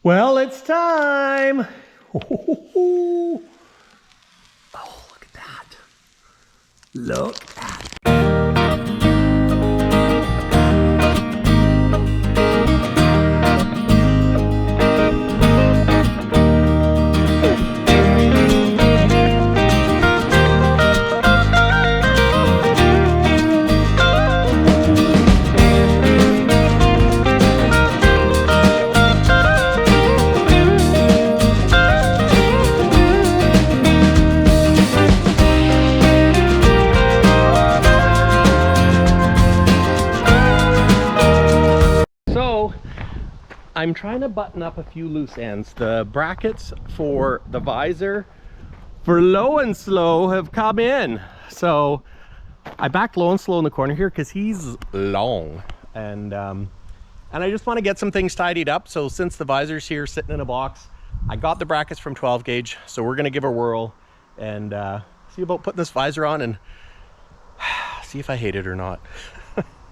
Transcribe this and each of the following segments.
Well, it's time. Oh, look at that. Look at I'm trying to button up a few loose ends. The brackets for the visor for Low and Slow have come in. So I backed Low and Slow in the corner here because he's long. And I just want to get some things tidied up. So since the visor's here sitting in a box, I got the brackets from 12 gauge. So we're going to give a whirl and see about putting this visor on and see if I hate it or not.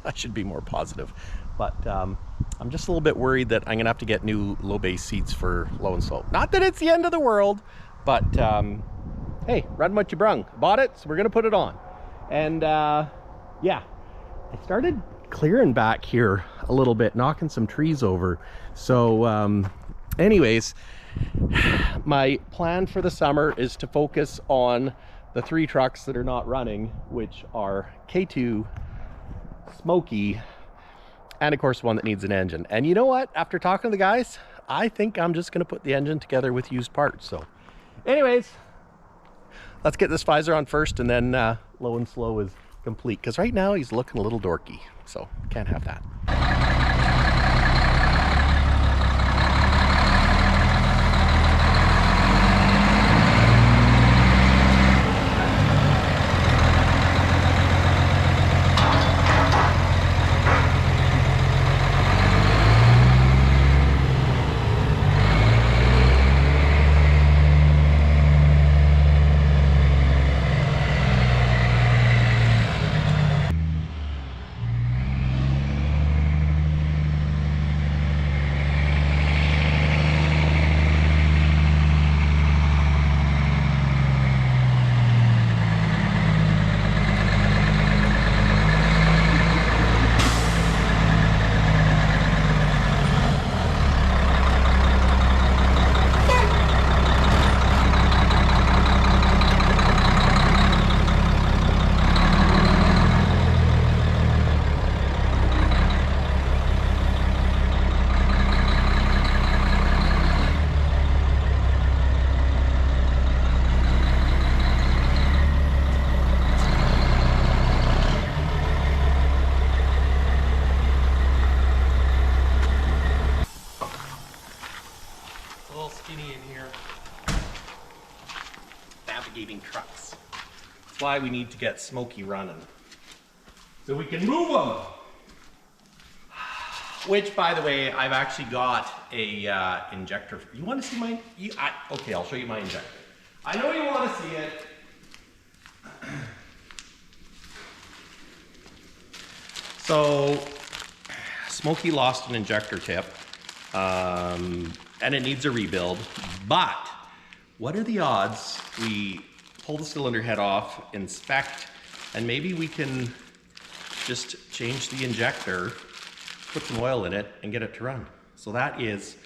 I should be more positive. But I'm just a little bit worried that I'm gonna have to get new low base seats for Low and Slow. Not that it's the end of the world, but hey, run what you brung. Bought it, so we're gonna put it on. And yeah, I started clearing back here a little bit, knocking some trees over. So anyways, my plan for the summer is to focus on the 3 trucks that are not running, which are K2, Smokey, and of course one that needs an engine. And you know what? After talking to the guys, I think I'm just gonna put the engine together with used parts. So anyways, let's get this visor on first and then Low and Slow is complete. Because right now he's looking a little dorky, so can't have that. Skinny in here. Navigating trucks. That's why we need to get Smokey running, so we can move them. Which, by the way, I've actually got a injector. You want to see mine? Okay, I'll show you my injector. I know you want to see it. So, Smokey lost an injector tip. And it needs a rebuild, but what are the odds we pull the cylinder head off, inspect, and maybe we can just change the injector, put some oil in it, and get it to run. So that is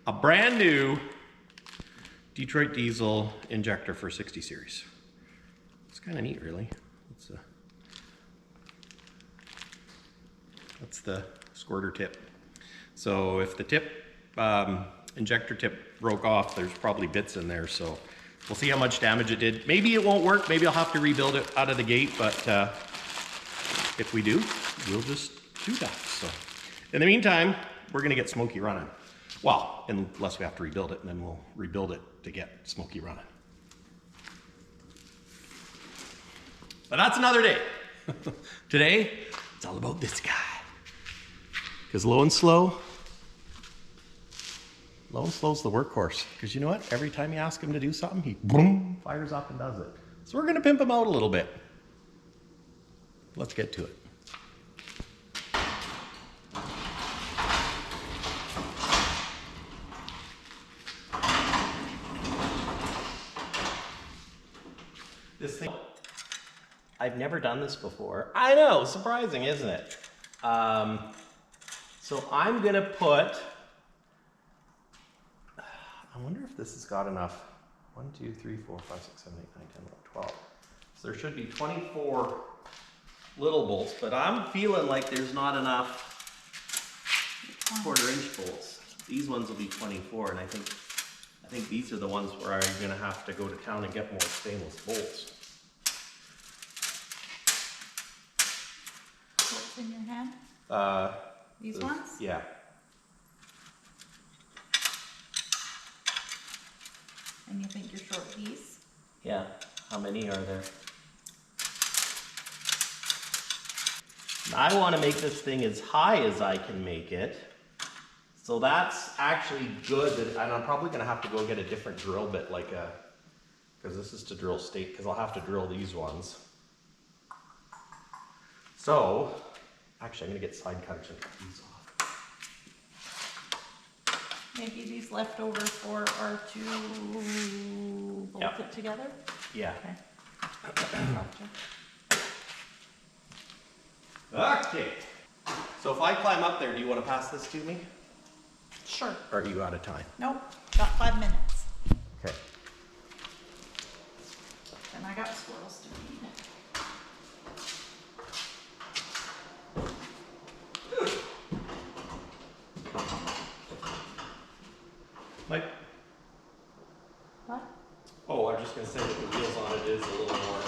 a brand new Detroit diesel injector for 60 series. It's kind of neat, really. That's the squirter tip. So if the tip, injector tip broke off, there's probably bits in there, so we'll see how much damage it did. Maybe it won't work, maybe I'll have to rebuild it out of the gate, but if we do, we'll just do that. So in the meantime, we're gonna get Smokey running. Well, unless we have to rebuild it, and then we'll rebuild it to get Smokey running. But that's another day. Today, it's all about this guy. Because Low and Slow's the workhorse. Because you know what? Every time you ask him to do something, he boom, fires up and does it. So we're gonna pimp him out a little bit. Let's get to it. This thing, I've never done this before. I know, surprising, isn't it? So I'm gonna put, I wonder if this has got enough. 1, 2, 3, 4, 5, 6, 7, 8, 9, 10, 11, 12. So there should be 24 little bolts, but I'm feeling like there's not enough 1/4-inch bolts. These ones will be 24, and I think these are the ones where I'm gonna have to go to town and get more stainless bolts. What's in your hand? These ones? Yeah. And you think you're short these? Yeah. How many are there? I want to make this thing as high as I can make it. So that's actually good, and I'm probably going to have to go get a different drill bit, like because this is to drill state, because I'll have to drill these ones. So, actually I'm going to get side cutters and cut these off. Maybe these leftovers are to bolt it together? Yeah. Okay. Gotcha. Okay. So if I climb up there, do you want to pass this to me? Sure. Or are you out of time? Nope. Got 5 minutes. Okay. And I got squirrels to feed. Mike? What? Oh, I was just going to say that the wheels on it is a little more.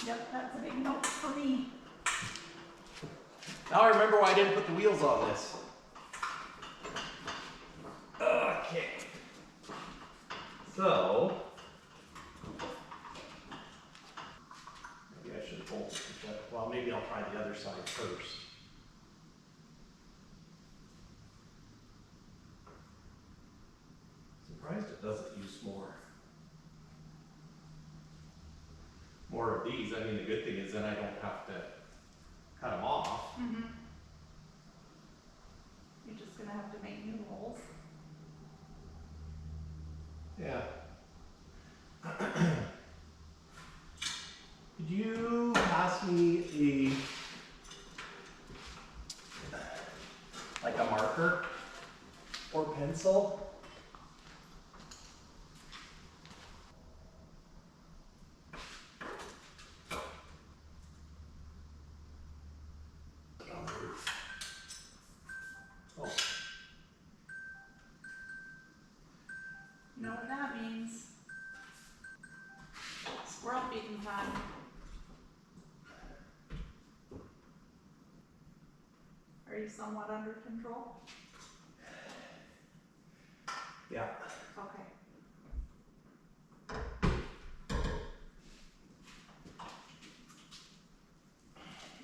Yep, that's a big note for me. Now I remember why I didn't put the wheels on this. Okay. So, maybe I should bolt it. Well, maybe I'll try the other side first. Surprised it doesn't use more of these. I mean, the good thing is then I don't have to cut them off. Mm-hmm. You're just gonna have to make new holes. Yeah. Could you pass me like a marker or pencil? Oh. You know what that means? Squirrel feeding time. Are you somewhat under control? Yeah. Okay.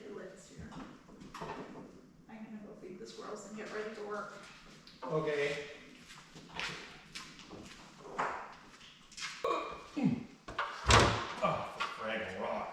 Your lid's here. I'm gonna go feed the squirrels and get ready to work. Okay. Oh, fraggle rock.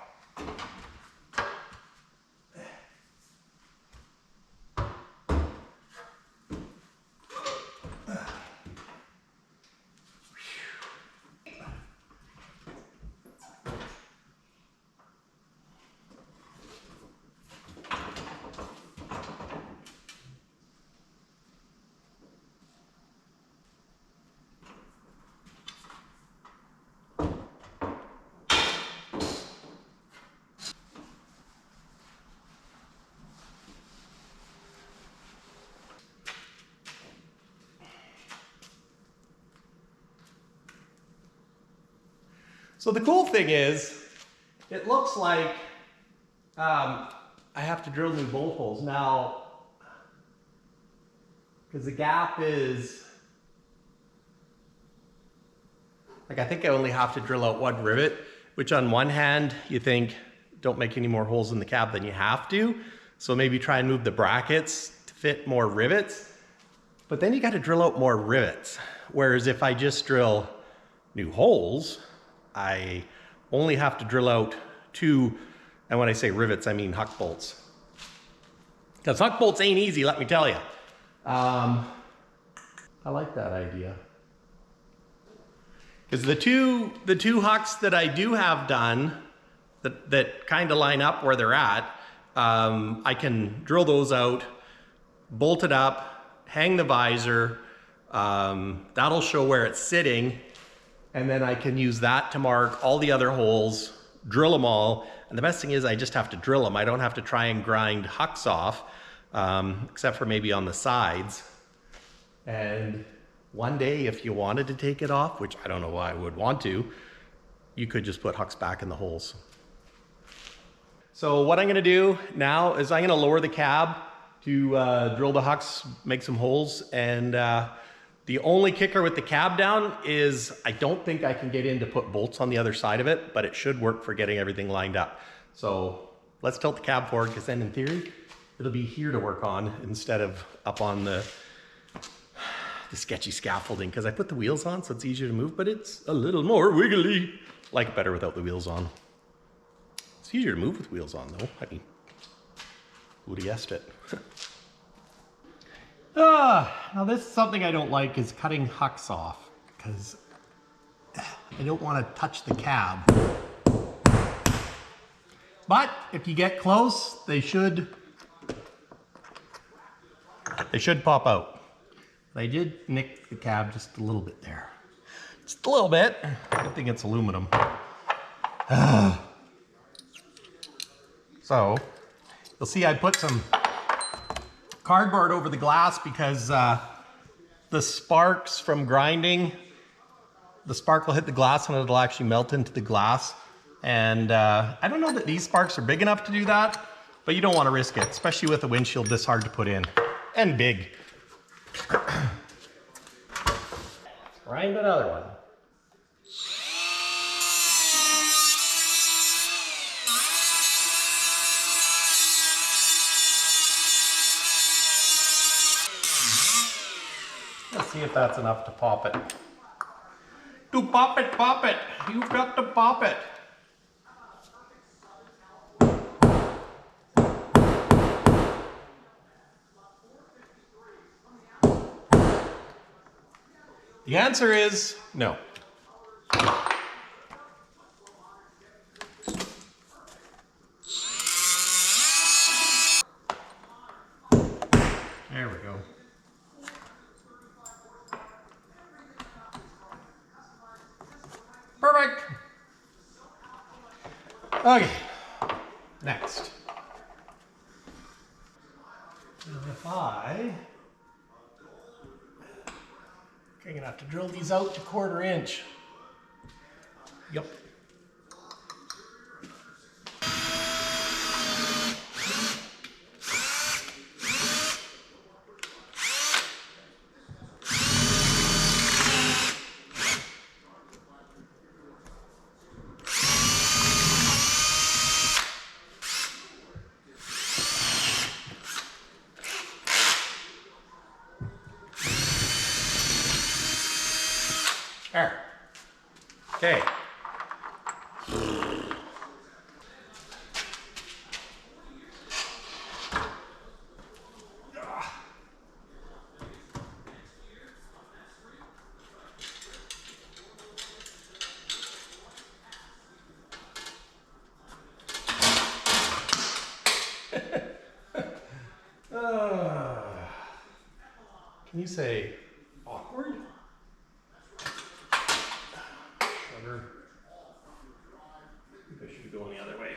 So the cool thing is, it looks like I have to drill new bolt holes now, because the gap is, like I think I only have to drill out one rivet, which on one hand you think don't make any more holes in the cab than you have to, so maybe try and move the brackets to fit more rivets, but then you got to drill out more rivets. Whereas if I just drill new holes, I only have to drill out 2, and when I say rivets, I mean huck bolts. Because huck bolts ain't easy, let me tell you. I like that idea. Because the two hucks that I do have done that kind of line up where they're at, I can drill those out, bolt it up, hang the visor, that'll show where it's sitting, and then I can use that to mark all the other holes, drill them all, and the best thing is I just have to drill them. I don't have to try and grind hucks off, except for maybe on the sides. And one day, if you wanted to take it off, which I don't know why I would want to, you could just put hucks back in the holes. So what I'm gonna do now is I'm gonna lower the cab to drill the hucks, make some holes, and the only kicker with the cab down is I don't think I can get in to put bolts on the other side of it, but it should work for getting everything lined up. So let's tilt the cab forward, because then in theory, it'll be here to work on instead of up on the sketchy scaffolding, because I put the wheels on so it's easier to move, but it's a little more wiggly. Like it better without the wheels on. It's easier to move with wheels on though. I mean, who would have guessed it? Now this is something I don't like, is cutting hucks off, because I don't want to touch the cab. But if you get close, they should pop out. I did nick the cab just a little bit there. Just a little bit. Good thing it's aluminum. So, you'll see I put some cardboard over the glass because the sparks from grinding, the spark will hit the glass and it'll actually melt into the glass. And I don't know that these sparks are big enough to do that, but you don't want to risk it, especially with a windshield this hard to put in. And big. Grind another one. Let's see if that's enough to pop it. To pop it, pop it. You've got to pop it. The answer is no. There we go. Perfect. Okay, next. If I'm gonna have to drill these out to 1/4 inch. Yep. There. Okay. Can you say awkward? Sugar. I think I should be going the other way.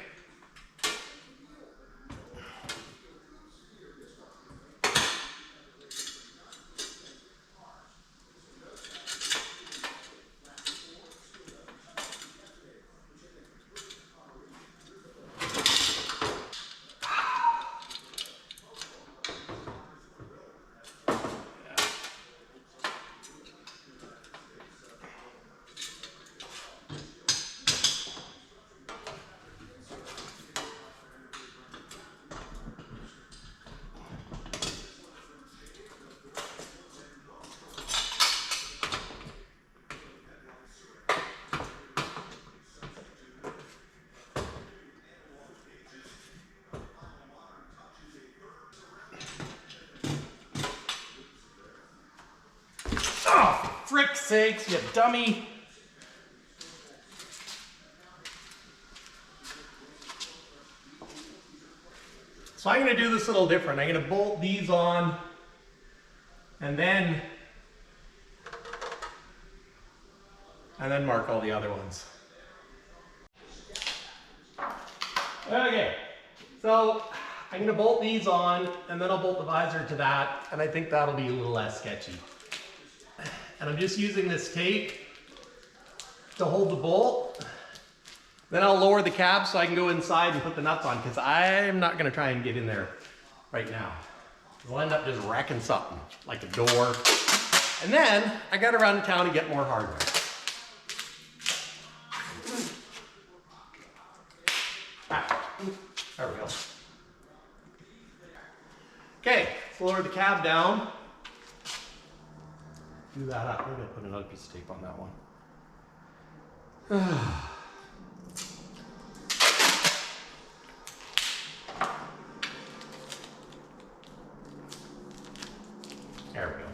Oh, frick's sakes, you dummy. So I'm gonna do this a little different. I'm gonna bolt these on and then mark all the other ones. Okay, so I'm gonna bolt these on and then I'll bolt the visor to that, and I think that'll be a little less sketchy. And I'm just using this tape to hold the bolt. Then I'll lower the cab so I can go inside and put the nuts on, because I'm not gonna try and get in there right now. We'll end up just wrecking something, like a door. And then I gotta run to town and get more hardware. There we go. Okay, let's lower the cab down. Do that up. I'm gonna put another piece of tape on that one. There we go.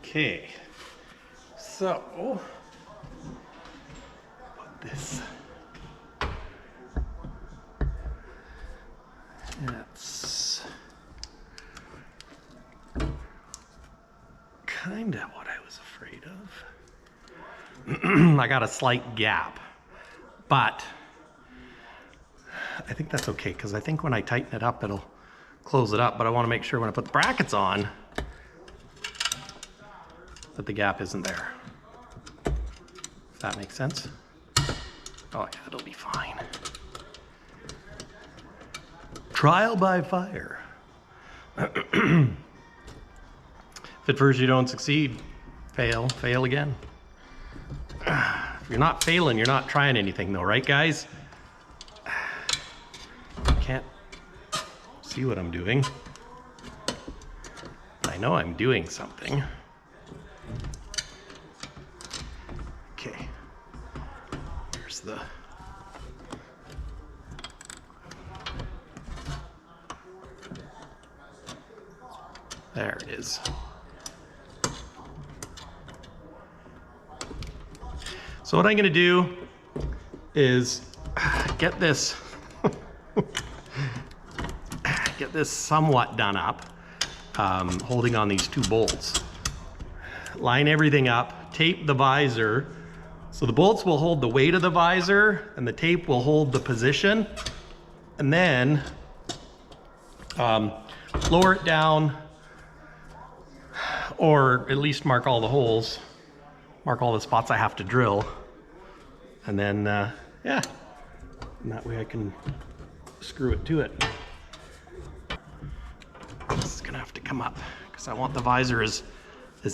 Okay, so put this. That's kind of what I was afraid of. I got a slight gap, but I think that's okay, because I think when I tighten it up, it'll close it up, but I want to make sure when I put the brackets on that the gap isn't there. If that makes sense. Oh yeah, it'll be fine. Trial by fire. If at first you don't succeed, fail again. If you're not failing, you're not trying anything though, right guys? Can't see what I'm doing. I know I'm doing something. Okay, here's the there it is. So what I'm gonna do is get this somewhat done up, holding on these two bolts. Line everything up, tape the visor. So the bolts will hold the weight of the visor and the tape will hold the position. And then lower it down, or at least mark all the holes, mark all the spots I have to drill. And then, yeah, And that way I can screw it to it. This is gonna have to come up because I want the visor as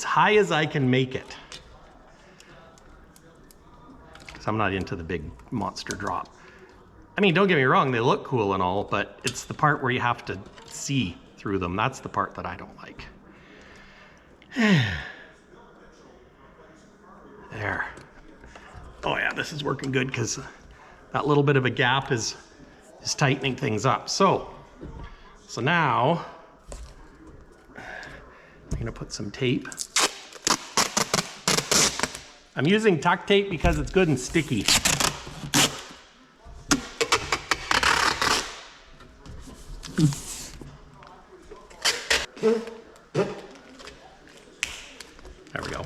high as I can make it. Because I'm not into the big monster drop. I mean, don't get me wrong, they look cool and all, but it's the part where you have to see through them. That's the part that I don't like. There. Oh yeah, this is working good because that little bit of a gap is tightening things up. So now I'm gonna put some tape. I'm using tuck tape because it's good and sticky. There we go.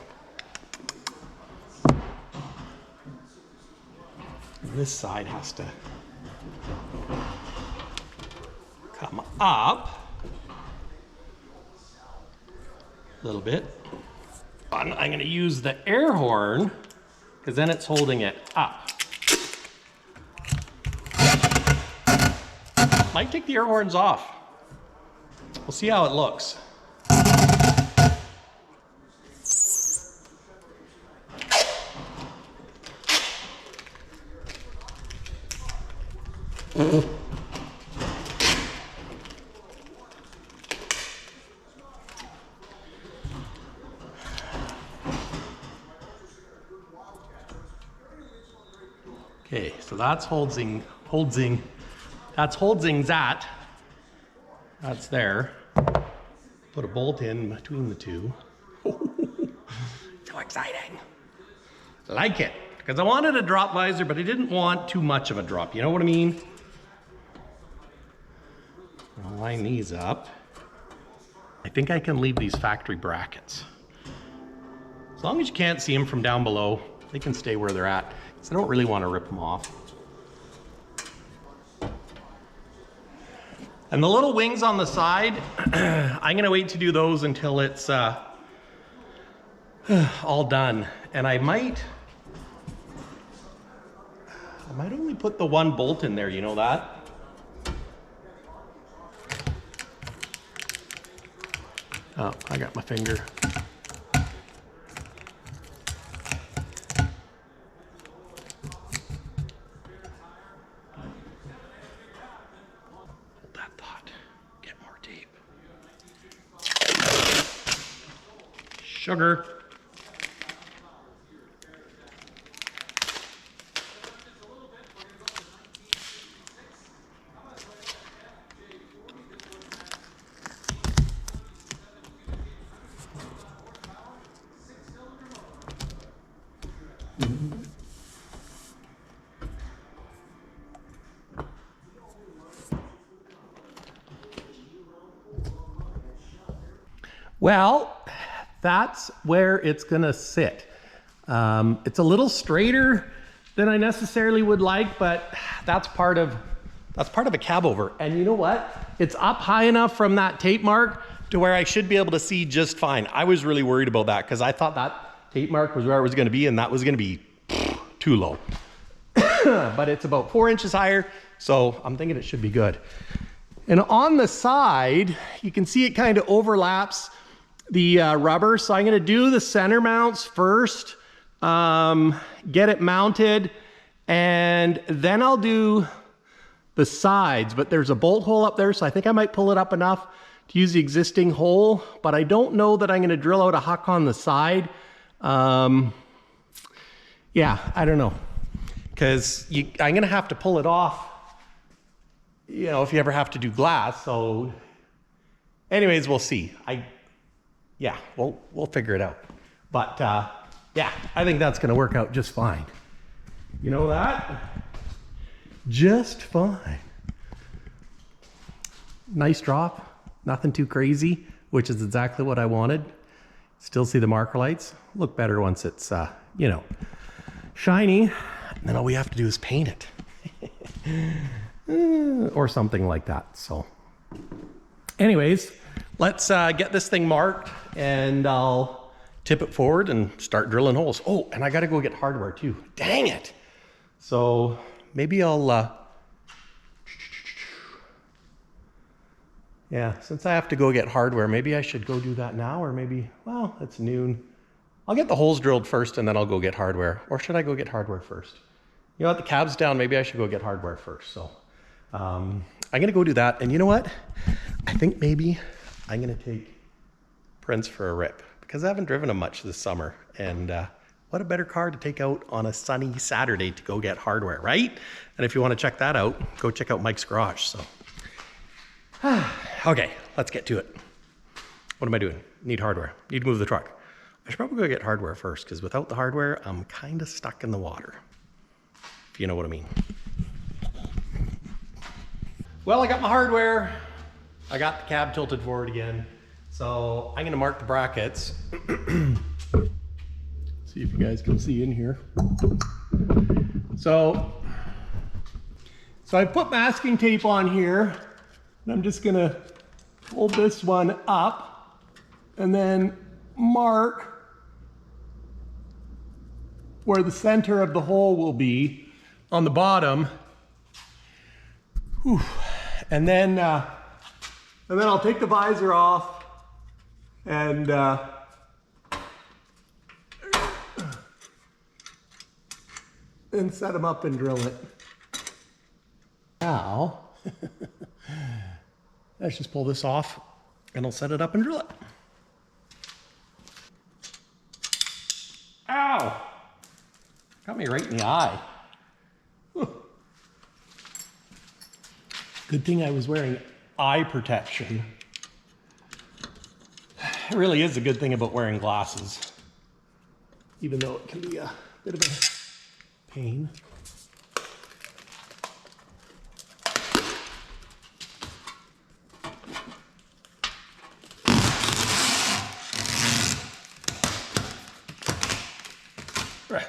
And this side has to come up a little bit. I'm going to use the air horn because then it's holding it up. Might take the air horns off. We'll see how it looks. Okay, so that's holding that. That's there. Put a bolt in between the two. So exciting. Like it. Because I wanted a drop visor, but I didn't want too much of a drop. You know what I mean? I'll line these up. I think I can leave these factory brackets. As long as you can't see them from down below, they can stay where they're at. So I don't really want to rip them off. And the little wings on the side, I'm gonna wait to do those until it's all done. And I might only put the one bolt in there, you know that? Oh, I got my finger. Sugar. Well, that's where it's gonna sit. It's a little straighter than I necessarily would like, but that's part of a cab over. And you know what? It's up high enough from that tape mark to where I should be able to see just fine. I was really worried about that because I thought that tape mark was where it was gonna be, and that was gonna be too low. But it's about 4 inches higher, so I'm thinking it should be good. And on the side, you can see it kind of overlaps the rubber. So I'm gonna do the center mounts first, get it mounted, and then I'll do the sides. But there's a bolt hole up there, so I think I might pull it up enough to use the existing hole, but I don't know that I'm gonna drill out a huck on the side. Yeah, I don't know. Because I'm gonna have to pull it off, you know, if you ever have to do glass. So anyways, we'll see. Yeah, we'll figure it out. But yeah, I think that's gonna work out just fine. You know that? Just fine. Nice drop, nothing too crazy, which is exactly what I wanted. Still see the marker lights. Look better once it's, you know, shiny. And then all we have to do is paint it. Or something like that, so. Anyways, let's get this thing marked and I'll tip it forward and start drilling holes. Oh, and I gotta go get hardware too. Dang it. So maybe I'll Yeah, since I have to go get hardware, maybe I should go do that now, or maybe, well, it's noon. I'll get the holes drilled first and then I'll go get hardware. Or should I go get hardware first? You know what, the cab's down, maybe I should go get hardware first. So I'm gonna go do that. And you know what? I think maybe I'm gonna take Prince for a rip because I haven't driven him much this summer. And what a better car to take out on a sunny Saturday to go get hardware, right? And if you wanna check that out, go check out Mike's garage, so. Okay, let's get to it. What am I doing? Need hardware, need to move the truck. I should probably go get hardware first because without the hardware, I'm kind of stuck in the water, if you know what I mean. Well, I got my hardware. I got the cab tilted forward again. So I'm gonna mark the brackets. See if you guys can see in here. So I put masking tape on here and I'm just gonna hold this one up and then mark where the center of the hole will be on the bottom. Whew. And then I'll take the visor off and set them up and drill it. Now, let's just pull this off and I'll set it up and drill it. Ow! Got me right in the eye. Good thing I was wearing eye protection. It really is a good thing about wearing glasses, even though it can be a bit of a pain. Right.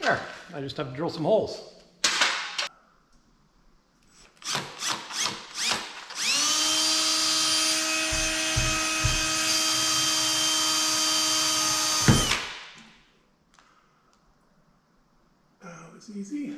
There, I just have to drill some holes. That was easy.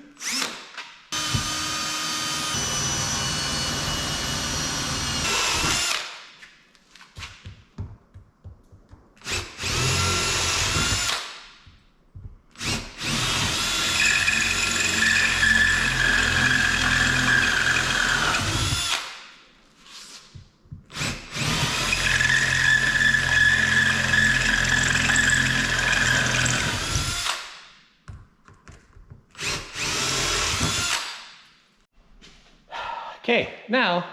Okay, now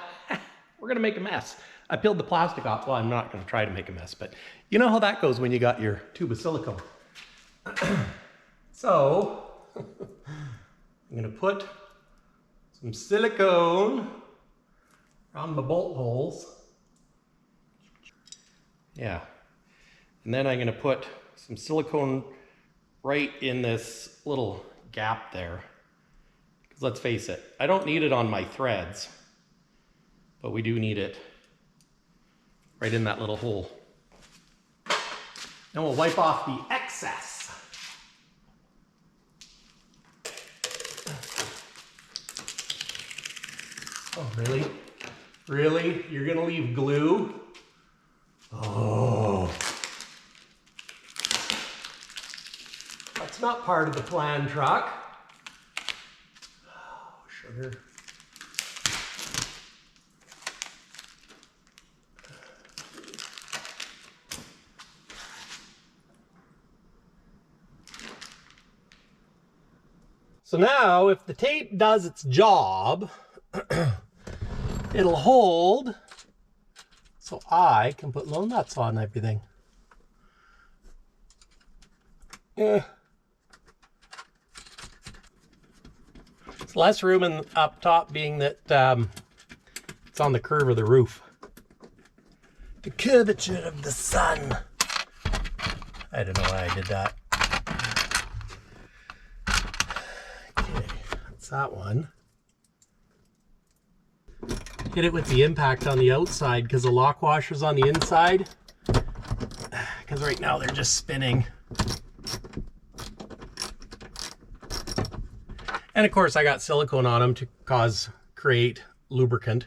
we're gonna make a mess. I peeled the plastic off. Well, I'm not gonna try to make a mess, but you know how that goes when you got your tube of silicone. So, I'm gonna put some silicone around the bolt holes. Yeah, and then I'm gonna put some silicone right in this little gap there. Let's face it, I don't need it on my threads, but we do need it right in that little hole. Then we'll wipe off the excess. Oh, really? Really? You're gonna leave glue? Oh. That's not part of the plan, truck. Sugar. So now, if the tape does its job, it'll hold so I can put low nuts on everything. Yeah. It's less room up top being that it's on the curve of the roof. The curvature of the sun. I don't know why I did that. that one. Hit it with the impact on the outside because the lock washer's on the inside. Because right now they're just spinning. And of course I got silicone on them to create lubricant.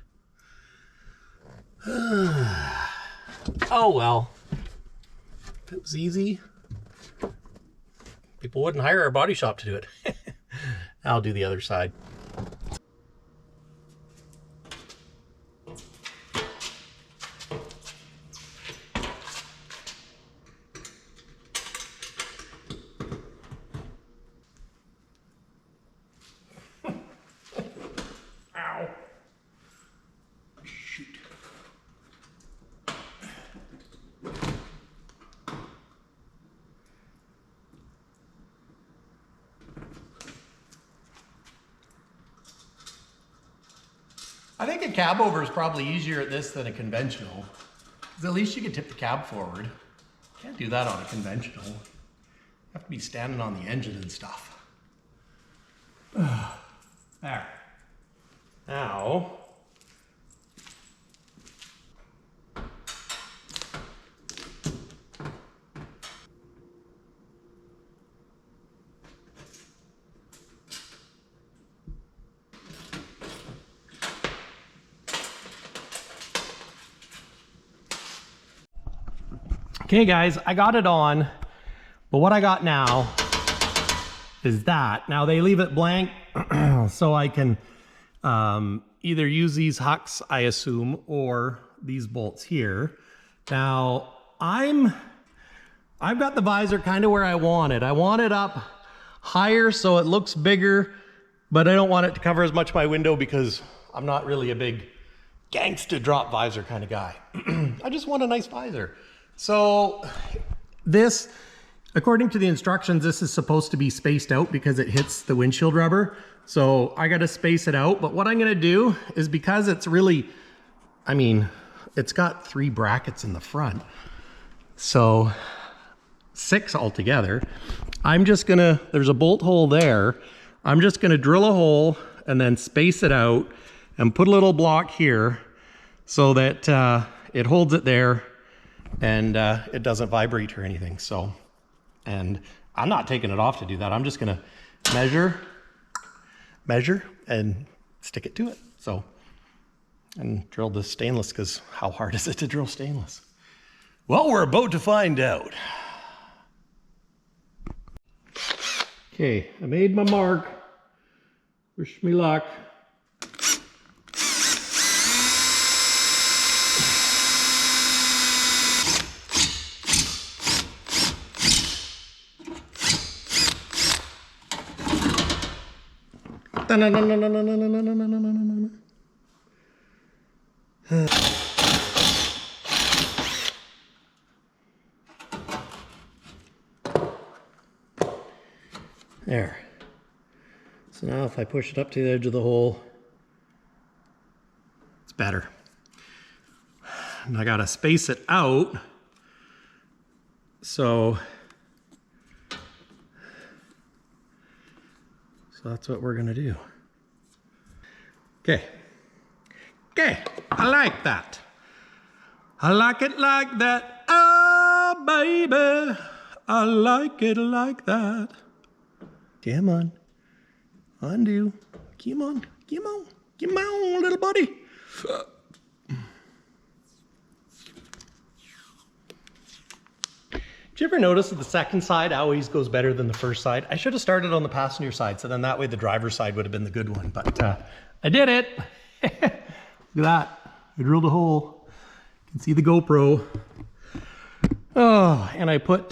Oh well. If it was easy, people wouldn't hire our body shop to do it. I'll do the other side. Ow. Shoot. I think a cab over is probably easier at this than a conventional. Because at least you can tip the cab forward. Can't do that on a conventional. You have to be standing on the engine and stuff. There. Now, okay guys, I got it on, but what I got now is that. Now they leave it blank so I can either use these hucks, I assume, or these bolts here. Now I've got the visor kind of where I want it. I want it up higher so it looks bigger, but I don't want it to cover as much of my window because I'm not really a big gangsta drop visor kind of guy. I just want a nice visor. So this, according to the instructions, this is supposed to be spaced out because it hits the windshield rubber. So I got to space it out. But what I'm going to do is, because it's really, I mean, it's got 3 brackets in the front. So 6 altogether. I'm just going to, there's a bolt hole there. I'm just going to drill a hole and then space it out and put a little block here so that it holds it there and it doesn't vibrate or anything. So, and I'm not taking it off to do that. I'm just going to measure and stick it to it. So, and drill the stainless, because how hard is it to drill stainless? Well, we're about to find out. Okay, I made my mark. Wish me luck. There. So now if I push it up to the edge of the hole, it's better. And I gotta space it out. So that's what we're gonna do. Okay. Okay, I like that. I like it like that. Oh, baby, I like it like that. Come on. Undo. Come on. Come on. Come on, little buddy. Did you ever notice that the second side always goes better than the first side? I should have started on the passenger side, so then that way the driver's side would have been the good one. But I did it. Look at that. I drilled a hole. You can see the GoPro. Oh, and I put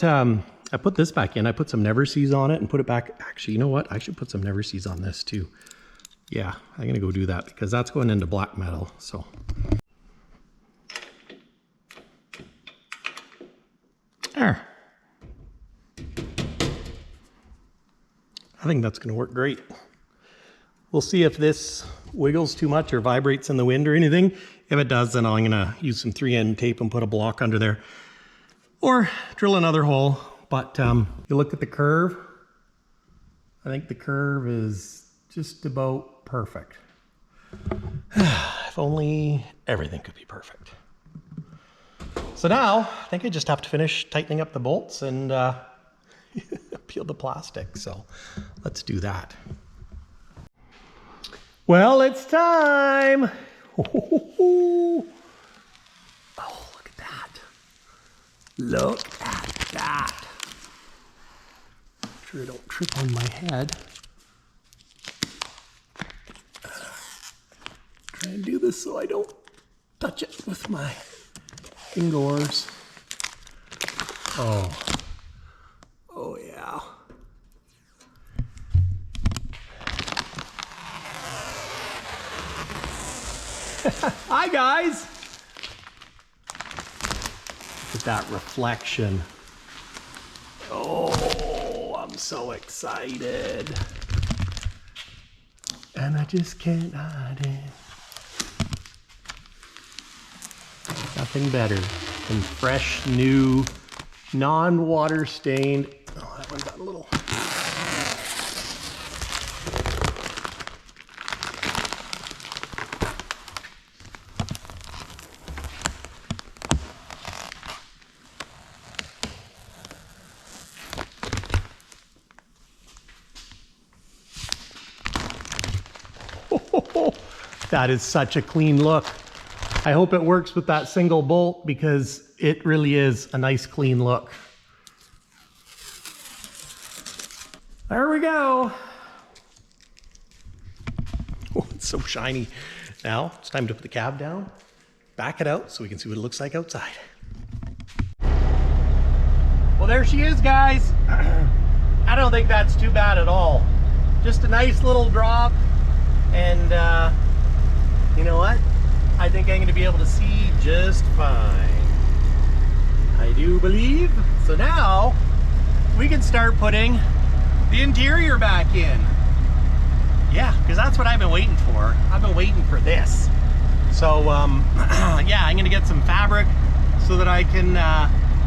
this back in. I put some Never Sees on it and put it back. Actually, you know what? I should put some Never Sees on this too. Yeah, I'm gonna go do that because that's going into black metal. So. There. I think that's gonna work great. We'll see if this wiggles too much or vibrates in the wind or anything. If it does, then I'm gonna use some 3N tape and put a block under there. Or drill another hole. But you look at the curve. I think the curve is just about perfect. If only everything could be perfect. So now I think I just have to finish tightening up the bolts and peel the plastic. So let's do that. Well, it's time. Oh, look at that. Look at that. Make sure I don't trip on my head. Try and do this so I don't touch it with my fingers. Oh yeah. Hi guys. Look at that reflection. Oh, I'm so excited. And I just can't hide it. Nothing better than fresh, new, non-water stained. Oh, that one got a little. That is such a clean look. I hope it works with that single bolt because it really is a nice clean look. There we go. Oh, it's so shiny. Now it's time to put the cab down, back it out so we can see what it looks like outside. Well, there she is, guys. I don't think that's too bad at all. Just a nice little drop, and you know what? I think I'm going to be able to see just fine. I do believe. So now we can start putting the interior back in. Yeah, because that's what I've been waiting for. I've been waiting for this. So yeah, I'm going to get some fabric so that I can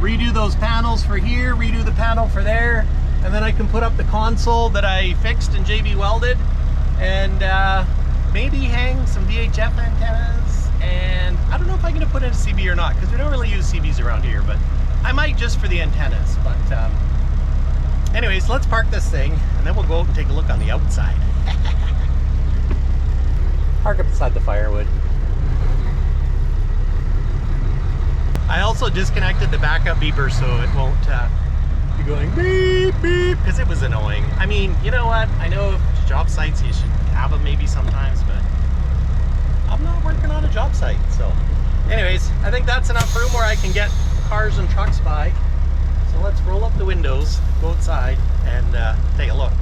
redo those panels for here, redo the panel for there, and then I can put up the console that I fixed and JB welded, and maybe hang some VHF antennas. And I don't know if I'm going to put in a CB or not, because we don't really use CBs around here, but I might just for the antennas. But anyways, let's park this thing and then we'll go out and take a look on the outside. Park up beside the firewood. I also disconnected the backup beeper so it won't be going beep beep, because it was annoying. I mean, you know what? I know job sites you should have them maybe sometimes, but I'm not working on a job site. So anyways, I think that's enough room where I can get cars and trucks by. So let's roll up the windows, go outside, and take a look.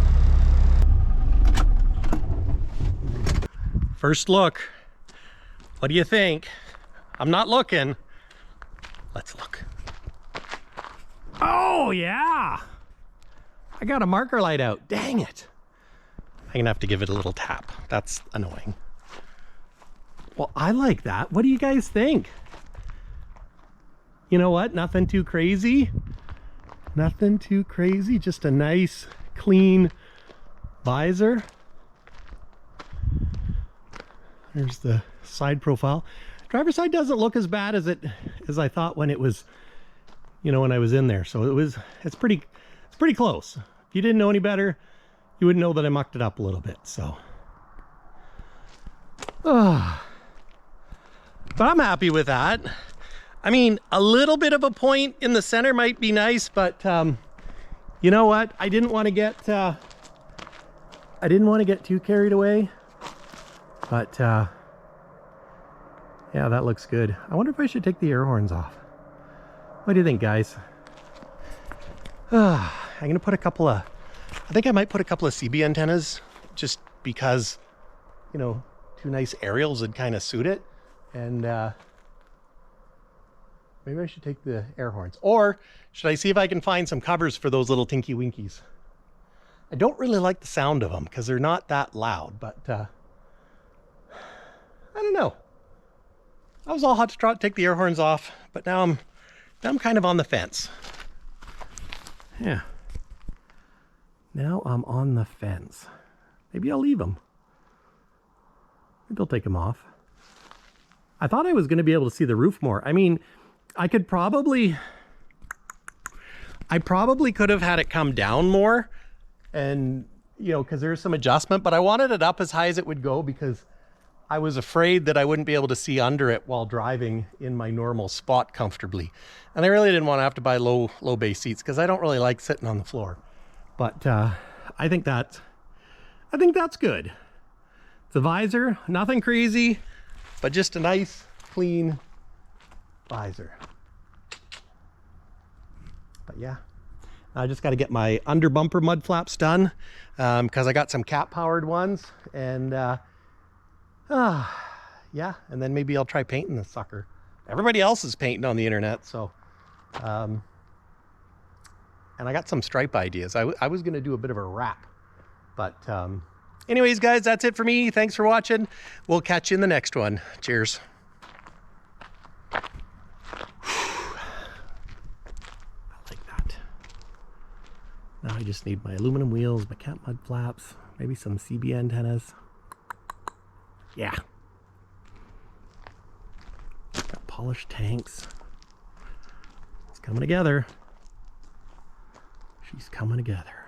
First look. What do you think? I'm not looking. Let's look. Oh yeah! I got a marker light out. Dang it. I'm gonna have to give it a little tap. That's annoying. Well, I like that. What do you guys think? You know what? Nothing too crazy. Nothing too crazy. Just a nice, clean visor. There's the side profile. Driver's side doesn't look as bad as I thought when it was, you know, when I was in there. So it's pretty close. If you didn't know any better, you wouldn't know that I mucked it up a little bit. So, but I'm happy with that. I mean, a little bit of a point in the center might be nice, but you know what? I didn't want to get too carried away. But yeah, that looks good. I wonder if I should take the air horns off. What do you think, guys? I'm gonna put I think I might put a couple of CB antennas, just because, you know, two nice aerials would kind of suit it. And maybe I should take the air horns. Or should I see if I can find some covers for those little Tinky Winkies? I don't really like the sound of them because they're not that loud, but I don't know. I was all hot to take the air horns off, but now I'm kind of on the fence. Yeah. Now I'm on the fence. Maybe I'll leave them. Maybe I'll take them off. I thought I was going to be able to see the roof more. I mean, I probably could have had it come down more and, you know, because there's some adjustment, but I wanted it up as high as it would go because I was afraid that I wouldn't be able to see under it while driving in my normal spot comfortably. And I really didn't want to have to buy low base seats because I don't really like sitting on the floor. But I think that's good. It's a visor, nothing crazy, but just a nice, clean visor. But yeah, I just got to get my under bumper mud flaps done because I got some cat powered ones, and yeah, and then maybe I'll try painting this sucker. Everybody else is painting on the internet, so and I got some stripe ideas. I was going to do a bit of a wrap, but anyways, guys, that's it for me. Thanks for watching. We'll catch you in the next one. Cheers. Now I just need my aluminum wheels, my cat mud flaps, maybe some CB antennas. Yeah. Got polished tanks. It's coming together. She's coming together.